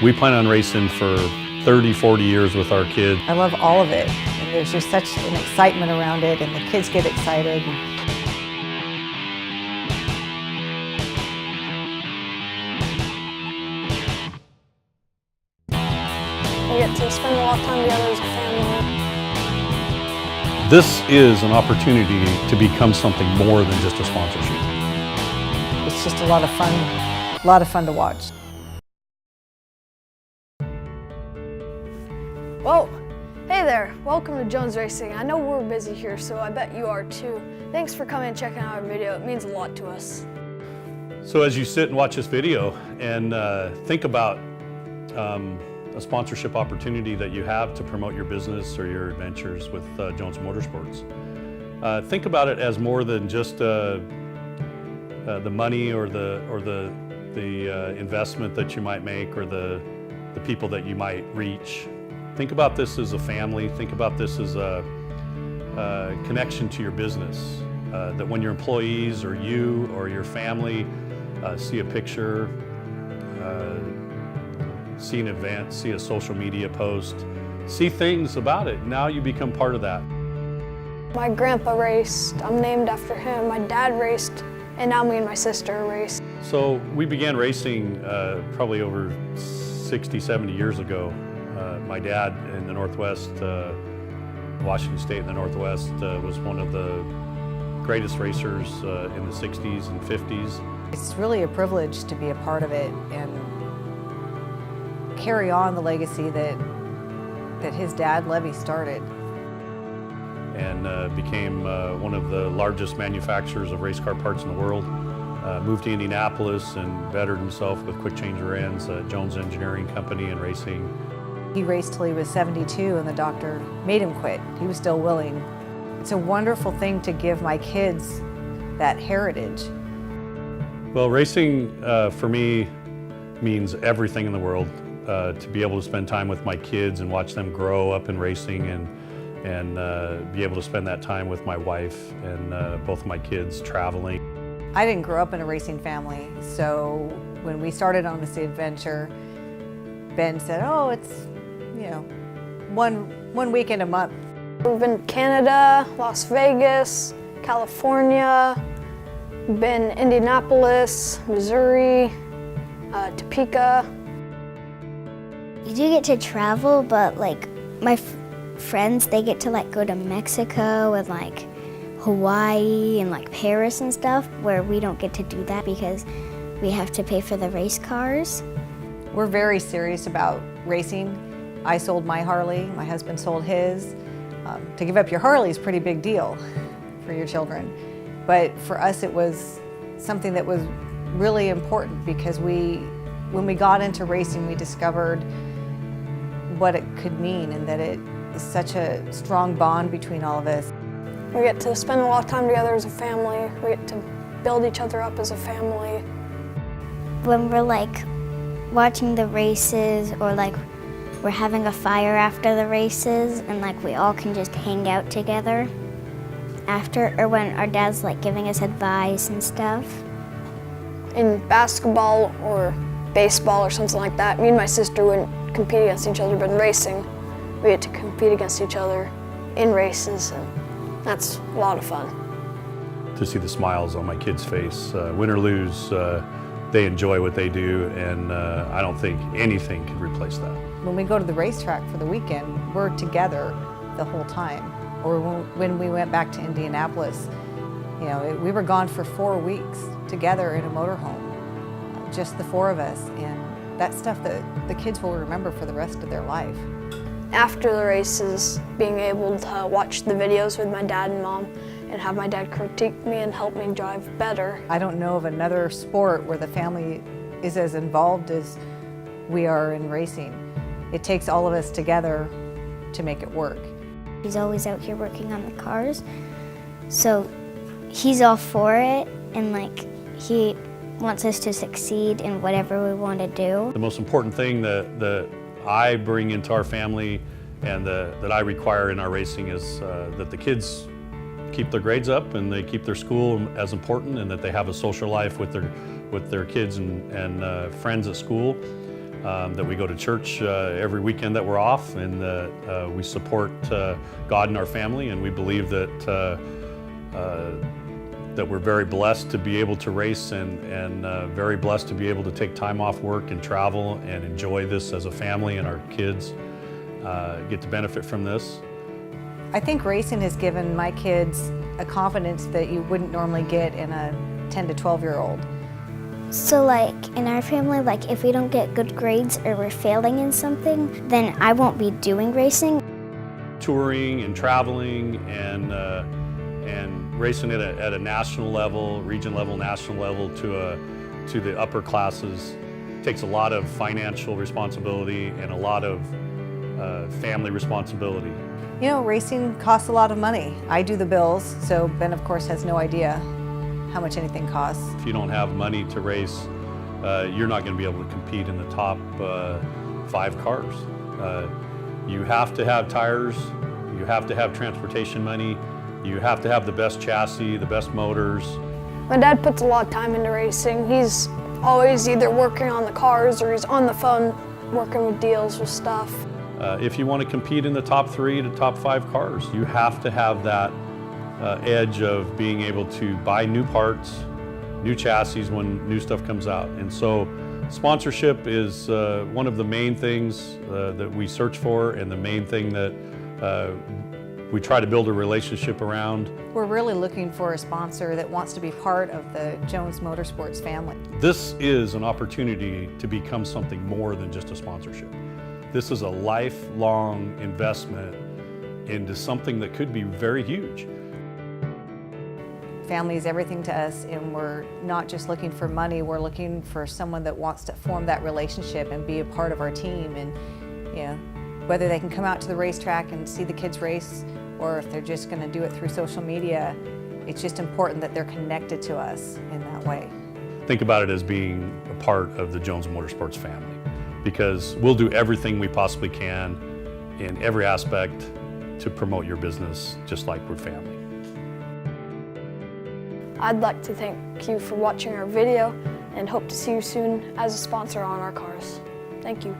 We plan on racing for 30, 40 years with our kids. I love all of it, and there's just such an excitement around it, and the kids get excited. We get to spend a lot of time together as a family. This is an opportunity to become something more than just a sponsorship. It's just a lot of fun to watch. Well, hey there, welcome to Jones Racing. I know we're busy here, so I bet you are too. Thanks for coming and checking out our video. It means a lot to us. So as you sit and watch this video and think about a sponsorship opportunity that you have to promote your business or your adventures with Jones Motorsports, think about it as more than just the money or the investment that you might make or the people that you might reach. Think about this as a family. Think about this as a connection to your business. That when your employees or you or your family see a picture, see an event, see a social media post, see things about it, now you become part of that. My grandpa raced. I'm named after him. My dad raced, and now me and my sister race. So we began racing probably over 60, 70 years ago. My dad in the Northwest, Washington State in the Northwest, was one of the greatest racers in the 60s and 50s. It's really a privilege to be a part of it and carry on the legacy that his dad, Levy, started. And became one of the largest manufacturers of race car parts in the world. Moved to Indianapolis and bettered himself with quick change rear ends at Jones Engineering Company and racing. He raced till he was 72 and the doctor made him quit. He was still willing. It's a wonderful thing to give my kids that heritage. Well, racing for me means everything in the world. To be able to spend time with my kids and watch them grow up in racing and be able to spend that time with my wife and both of my kids traveling. I didn't grow up in a racing family, so when we started on this adventure, Ben said, oh, it's, you know, one weekend a month. We've been to Canada, Las Vegas, California, been Indianapolis, Missouri, Topeka. You do get to travel, but like my friends, they get to like go to Mexico and like Hawaii and like Paris and stuff, where we don't get to do that because we have to pay for the race cars. We're very serious about racing. I sold my Harley, my husband sold his. To give up your Harley is a pretty big deal for your children. But for us it was something that was really important because when we got into racing, we discovered what it could mean and that it is such a strong bond between all of us. We get to spend a lot of time together as a family. We get to build each other up as a family. When we're like watching the races or like we're having a fire after the races and like we all can just hang out together after, or when our dad's like giving us advice and stuff. In basketball or baseball or something like that, me and my sister wouldn't compete against each other, but in racing, we get to compete against each other in races, and that's a lot of fun. To see the smiles on my kids' face, win or lose, they enjoy what they do, and I don't think anything could replace that. When we go to the racetrack for the weekend, we're together the whole time. Or when we went back to Indianapolis, you know, we were gone for 4 weeks together in a motorhome, just the four of us, and that's stuff that the kids will remember for the rest of their life. After the races, being able to watch the videos with my dad and mom and have my dad critique me and help me drive better. I don't know of another sport where the family is as involved as we are in racing. It takes all of us together to make it work. He's always out here working on the cars, so he's all for it, and like he wants us to succeed in whatever we want to do. The most important thing that I bring into our family and that I require in our racing is that the kids keep their grades up and they keep their school as important, and that they have a social life with their kids and friends at school. that we go to church every weekend that we're off, and that we support God in our family, and we believe that that we're very blessed to be able to race, and very blessed to be able to take time off work and travel and enjoy this as a family, and our kids get to benefit from this. I think racing has given my kids a confidence that you wouldn't normally get in a 10 to 12-year-old. So like in our family, like if we don't get good grades or we're failing in something, then I won't be doing racing. Touring and traveling and racing at a national level, region level, national level to the upper classes takes a lot of financial responsibility and a lot of family responsibility. You know, racing costs a lot of money. I do the bills, so Ben, of course, has no idea how much anything costs. If you don't have money to race, you're not going to be able to compete in the top 5 cars. You have to have tires, you have to have transportation money, you have to have the best chassis, the best motors. My dad puts a lot of time into racing. He's always either working on the cars or he's on the phone working with deals with stuff. If you want to compete in the top 3 to top 5 cars, you have to have that edge of being able to buy new parts, new chassis when new stuff comes out. And so sponsorship is one of the main things that we search for, and the main thing that we try to build a relationship around. We're really looking for a sponsor that wants to be part of the Jones Motorsports family. This is an opportunity to become something more than just a sponsorship. This is a lifelong investment into something that could be very huge. Family is everything to us, and we're not just looking for money, we're looking for someone that wants to form that relationship and be a part of our team. And you know, whether they can come out to the racetrack and see the kids race, or if they're just going to do it through social media, it's just important that they're connected to us in that way. Think about it as being a part of the Jones Motorsports family, because we'll do everything we possibly can in every aspect to promote your business, just like we're family. I'd like to thank you for watching our video and hope to see you soon as a sponsor on our cars. Thank you.